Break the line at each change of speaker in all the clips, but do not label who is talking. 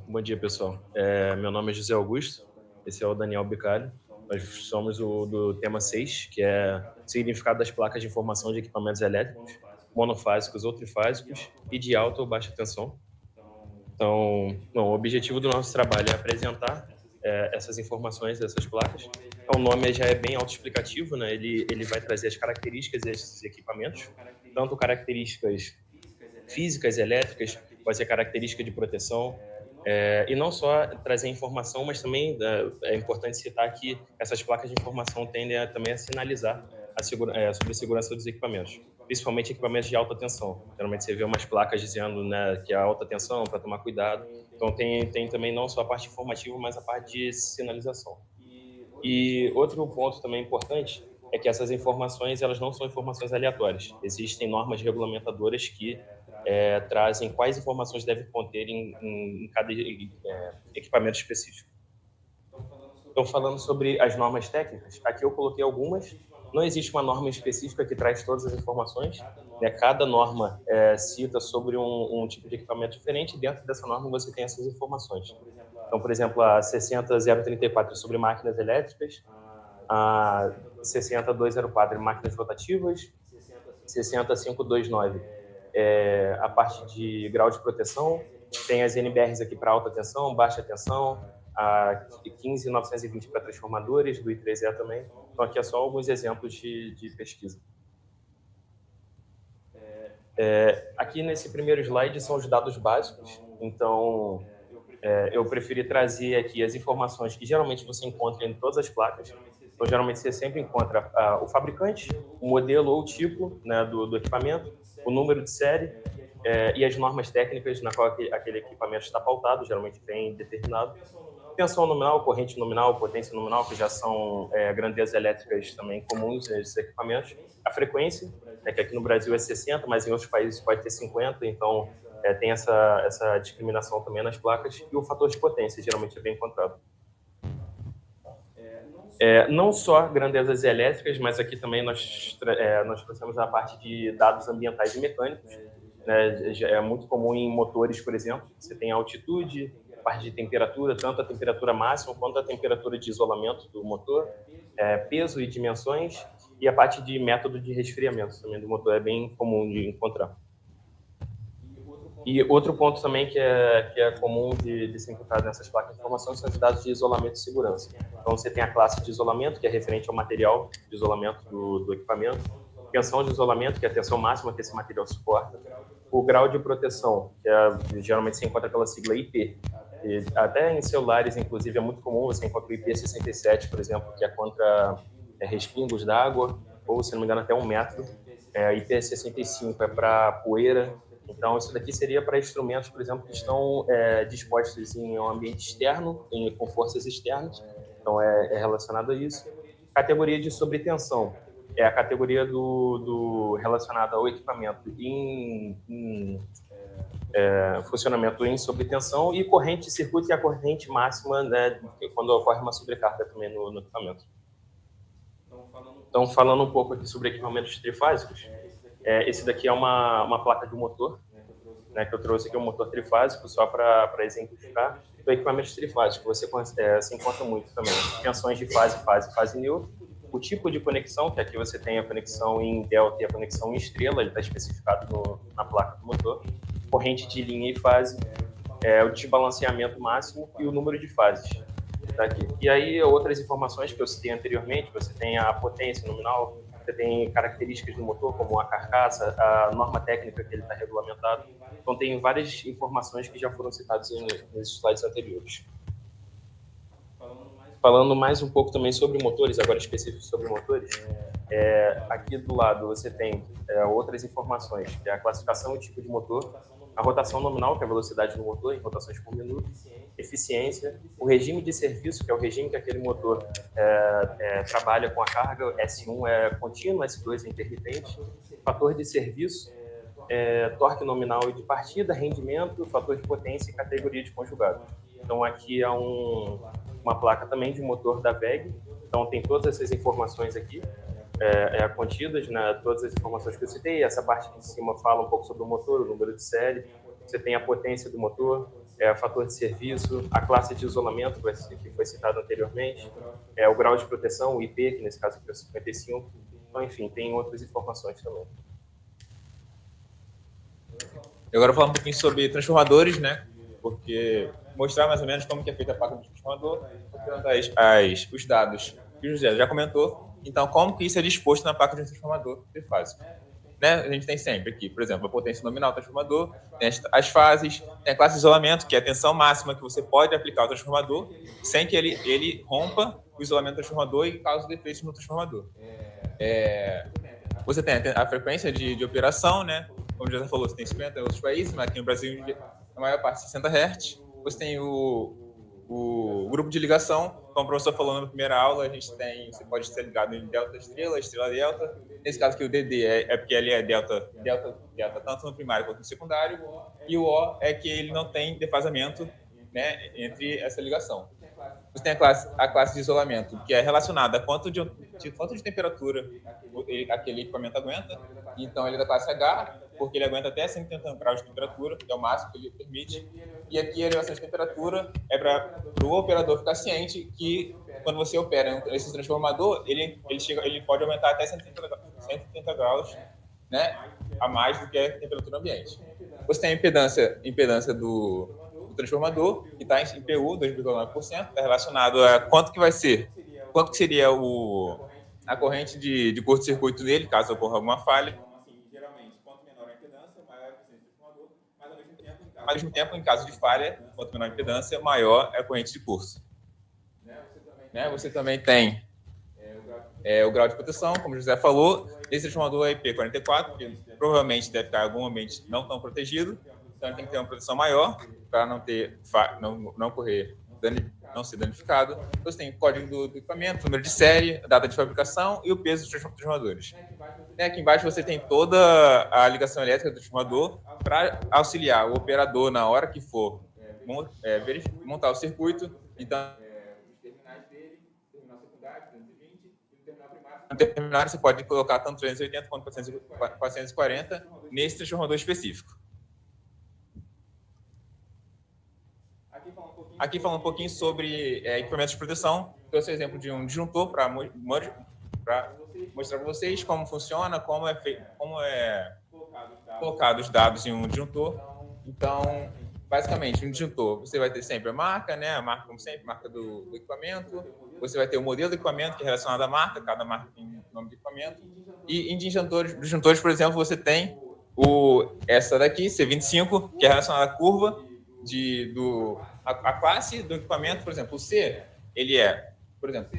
Bom dia, pessoal. Meu nome é José Augusto, esse é o Daniel Bicalho. Nós somos o do tema 6, que é o significado das placas de informação de equipamentos elétricos, monofásicos ou trifásicos e de alta ou baixa tensão. Então, bom, o objetivo do nosso trabalho é apresentar essas informações dessas placas. Então, o nome já é bem autoexplicativo, né? Ele vai trazer as características desses equipamentos, tanto características físicas, elétricas, pode ser característica de proteção, e não só trazer informação, mas também é importante citar que essas placas de informação tendem também a sinalizar sobre a segurança dos equipamentos, principalmente equipamentos de alta tensão. Geralmente você vê umas placas dizendo, né, que é alta tensão, para tomar cuidado. Então tem também não só a parte informativa, mas a parte de sinalização. E outro ponto também importante é que essas informações elas não são informações aleatórias. Existem normas regulamentadoras que trazem quais informações deve conter em cada equipamento específico. Então, falando sobre as normas técnicas, aqui eu coloquei algumas. Não existe uma norma específica que traz todas as informações, né? Cada norma cita sobre um tipo de equipamento diferente, e dentro dessa norma você tem essas informações. Então, por exemplo, a 60034 é sobre máquinas elétricas, a 60204 é máquinas rotativas, 60529 a parte de grau de proteção, tem as NBRs aqui para alta tensão, baixa tensão, a 15920 para transformadores, do I3E também. Então, aqui é só alguns exemplos de pesquisa. Aqui nesse primeiro slide são os dados básicos, então eu preferi trazer aqui as informações que geralmente você encontra em todas as placas. Então, geralmente você sempre encontra o fabricante, o modelo ou o tipo, né, do equipamento, o número de série e as normas técnicas na qual aquele equipamento está pautado, geralmente bem determinado. Tensão nominal, corrente nominal, potência nominal, que já são grandezas elétricas também comuns nesses equipamentos. A frequência, que aqui no Brasil é 60, mas em outros países pode ter 50, então tem essa discriminação também nas placas. E o fator de potência, geralmente é bem encontrado. Não só grandezas elétricas, mas aqui também nós trouxemos a parte de dados ambientais e mecânicos. Né? É muito comum em motores, por exemplo, você tem altitude, parte de temperatura, tanto a temperatura máxima quanto a temperatura de isolamento do motor, peso e dimensões, e a parte de método de resfriamento também do motor é bem comum de encontrar. E outro ponto também que é comum de ser encontrado nessas placas de informação são os dados de isolamento e segurança. Então, você tem a classe de isolamento, que é referente ao material de isolamento do equipamento, tensão de isolamento, que é a tensão máxima que esse material suporta, o grau de proteção, que geralmente se encontra pela sigla IP. E até em celulares, inclusive, é muito comum você encontrar o IP67, por exemplo, que é contra respingos d'água, ou, se não me engano, até 1 metro. IP65 é para poeira. Então, isso daqui seria para instrumentos, por exemplo, que estão dispostos em um ambiente externo, com forças externas. Então, é relacionado a isso. Categoria de sobretensão é a categoria do relacionada ao equipamento em funcionamento em sobretensão, e corrente de circuito, que é a corrente máxima, né, quando ocorre uma sobrecarga também no equipamento. Então, falando um pouco aqui sobre equipamentos trifásicos, esse daqui é uma placa de motor, né, que eu trouxe aqui, um motor trifásico, só para exemplificar. Então, equipamentos trifásicos, você se encontra muito também. Tensões de fase neutra, o tipo de conexão, que aqui você tem a conexão em delta e a conexão em estrela, ele está especificado na placa do motor. Corrente de linha e fase, o desbalanceamento máximo e o número de fases. Tá aqui. E aí, outras informações que eu citei anteriormente, você tem a potência nominal, você tem características do motor, como a carcaça, a norma técnica que ele está regulamentado. Então, tem várias informações que já foram citadas nesses slides anteriores. Falando mais um pouco também sobre motores, agora específico sobre motores, aqui do lado você tem outras informações, que é a classificação e tipo de motor, a rotação nominal, que é a velocidade do motor em rotações por minuto, eficiência, o regime de serviço, que é o regime que aquele motor trabalha com a carga, S1 é contínuo, S2 é intermitente, fator de serviço, torque nominal e de partida, rendimento, fator de potência e categoria de conjugado. Então, aqui é uma placa também de motor da WEG, então tem todas essas informações aqui contidas, né, todas as informações que eu citei. Essa parte aqui de cima fala um pouco sobre o motor, o número de série, você tem a potência do motor, fator de serviço, a classe de isolamento, que foi citado anteriormente, o grau de proteção, o IP, que nesse caso aqui é o 55. Então, enfim, tem outras informações também.
Eu agora vou falar um pouquinho sobre transformadores, né? Porque mostrar mais ou menos como que é feita a placa do transformador, os dados que o José já comentou. Então, como que isso é disposto na placa de um transformador trifásico? Né? A gente tem sempre aqui, por exemplo, a potência nominal do transformador, tem as fases, tem a classe de isolamento, que é a tensão máxima que você pode aplicar ao transformador, sem que ele rompa o isolamento do transformador e cause defeitos no transformador. Você tem a frequência de operação, né? Como já falou, você tem 50 em outros países, mas aqui no Brasil, a maior parte 60 Hz. Você tem o grupo de ligação, como o professor falou na primeira aula, você pode ser ligado em delta estrela, estrela delta. Nesse caso aqui o DD é porque ele é delta, tanto no primário quanto no secundário, e o O é que ele não tem defasamento, né, entre essa ligação. Você tem a classe de isolamento, que é relacionada a quanto de temperatura aquele equipamento aguenta. Então, ele é da classe H, porque ele aguenta até 180 graus de temperatura, que é o máximo que ele permite. E aqui a elevação de temperatura é para o operador ficar ciente que, quando você opera esse transformador, ele pode aumentar até 130 graus, né, a mais do que a temperatura ambiente. Você tem a impedância do transformador, que está em PU, 2,9%, está relacionado a quanto que seria a corrente de curto-circuito dele, caso ocorra alguma falha. Geralmente, quanto menor a impedância, maior a eficiência do transformador, mas ao mesmo tempo, em caso de falha, quanto menor a impedância, maior é a corrente de curso. Você também tem o grau de proteção, como o José falou. Esse transformador é IP44, que provavelmente deve estar em algum ambiente não tão protegido, então ele tem que ter uma proteção maior para não ser danificado. Você tem o código do equipamento, número de série, a data de fabricação e o peso dos transformadores. Aqui embaixo você tem toda a ligação elétrica do transformador para auxiliar o operador na hora que for montar o circuito. Então, os terminais dele, terminal secundário, 220, e o terminal primário. No terminal você pode colocar tanto 380 quanto 440 nesse transformador específico. Aqui falando um pouquinho sobre equipamentos de proteção. Trouxe o exemplo de um disjuntor para mostrar para vocês como funciona, como é colocado os dados em um disjuntor. Então, basicamente, um disjuntor, você vai ter sempre a marca, né? A marca, como sempre, marca do equipamento. Você vai ter o modelo do equipamento, que é relacionado à marca, cada marca tem o nome do equipamento. E em disjuntores, por exemplo, você tem essa daqui, C25, que é relacionada à curva a classe do equipamento. Por exemplo, o C, ele por exemplo,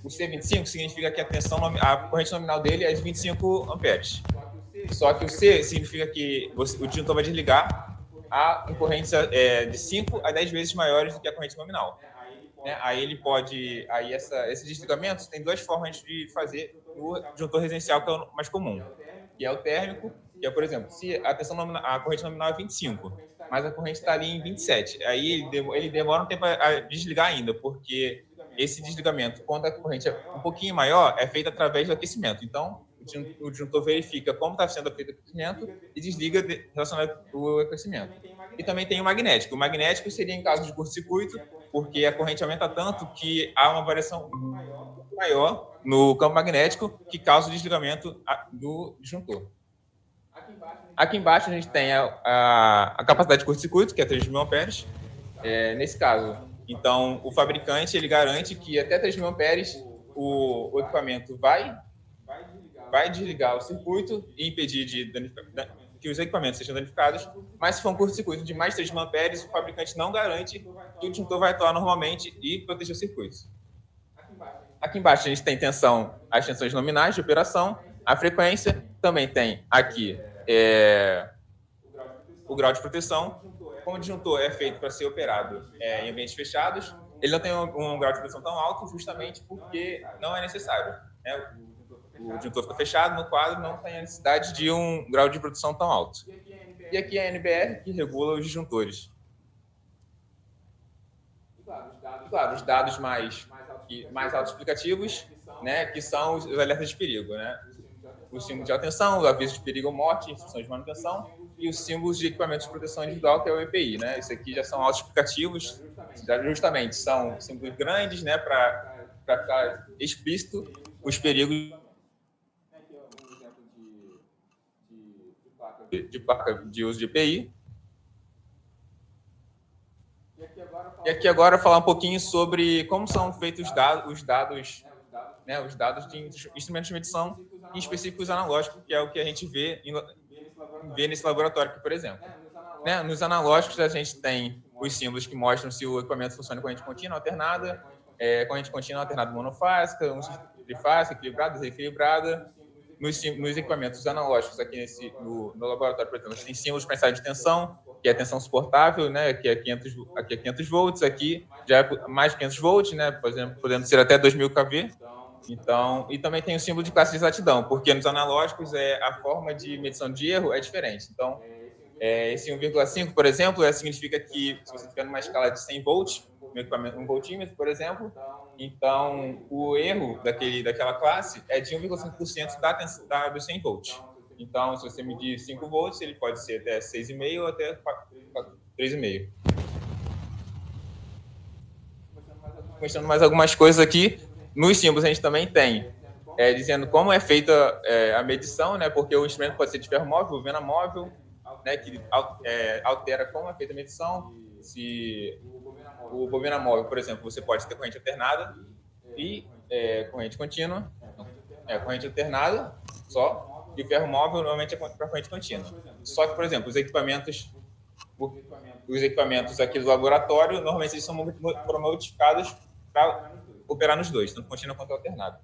o C25 significa que a corrente nominal dele é de 25 amperes. Só que o C significa que o disjuntor vai desligar a corrente de 5 a 10 vezes maiores do que a corrente nominal. Esse desligamento tem duas formas de fazer no disjuntor residencial, que é o mais comum, que é o térmico, que é, por exemplo, se a corrente nominal é 25, mas a corrente está ali em 27, aí ele demora um tempo a desligar ainda, porque esse desligamento, quando a corrente é um pouquinho maior, é feito através do aquecimento. Então, o disjuntor verifica como está sendo feito o aquecimento e desliga relacionado ao aquecimento. E também tem o magnético. O magnético seria em caso de curto-circuito, porque a corrente aumenta tanto que há uma variação maior no campo magnético que causa o desligamento do disjuntor. Aqui embaixo a gente tem a capacidade de curto-circuito, que é 3.000 amperes. Nesse caso, então, o fabricante ele garante que até 3.000 amperes o equipamento vai desligar o circuito e impedir que os equipamentos sejam danificados, mas se for um curto-circuito de mais de 3.000 amperes, o fabricante não garante que o disjuntor vai atuar normalmente e proteger o circuito. Aqui embaixo a gente tem as tensões nominais de operação, a frequência, também tem aqui o grau de proteção. Como o disjuntor é feito para ser operado em ambientes fechados, ele não tem um grau de proteção tão alto justamente porque não é necessário, né? O disjuntor fica fechado no quadro, não tem a necessidade de um grau de proteção tão alto. E aqui é a NBR que regula os disjuntores. Claro, os dados mais autoexplicativos, né, que são os alertas de perigo, né? o símbolo de atenção, o aviso de perigo ou morte, instruções de manutenção, e os símbolos de equipamentos de proteção individual, que é o EPI, né? Isso aqui já são autoexplicativos, justamente são símbolos grandes, né, para ficar explícito os perigos de placa de uso de EPI. E aqui agora falar um pouquinho sobre como são feitos os dados, né, os dados de instrumentos de medição, em específicos analógicos, que é o que a gente vê nesse laboratório aqui, por exemplo. Né, nos analógicos, a gente tem os símbolos que mostram se o equipamento funciona com corrente contínua, alternada, corrente contínua, alternada monofásica, trifásica, equilibrada, desequilibrada. Nos equipamentos analógicos, aqui no laboratório, por exemplo, a gente tem símbolos para ensaio de tensão, que é tensão suportável, né, aqui é 500 volts, aqui já é mais de 500 volts, né, por exemplo, podendo ser até 2000 kV. Então, e também tem o símbolo de classe de exatidão, porque nos analógicos a forma de medição de erro é diferente. Então, esse 1,5, por exemplo, significa que se você tiver numa escala de 100 volts, no equipamento, um voltímetro, por exemplo, então o erro daquela classe é de 1,5% dos 100 volts. Então, se você medir 5 volts, ele pode ser até 6,5 ou até 3,5. Mostrando mais algumas coisas aqui. Nos símbolos a gente também tem dizendo como é feita a medição, né? Porque o instrumento pode ser de ferro móvel, bobina móvel, né? Que altera como é feita a medição. Se o bobina móvel, por exemplo, você pode ter corrente alternada e corrente contínua. Corrente alternada só. E o ferro móvel normalmente é para corrente contínua. Só que, por exemplo, os equipamentos aqui do laboratório, normalmente eles foram modificados para operar nos dois, tanto contínua quanto alternada.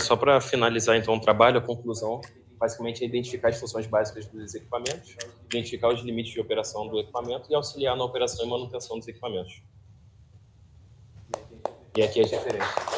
Só para finalizar, então, o trabalho, a conclusão, basicamente é identificar as funções básicas dos equipamentos, identificar os limites de operação do equipamento e auxiliar na operação e manutenção dos equipamentos. E aqui as referências.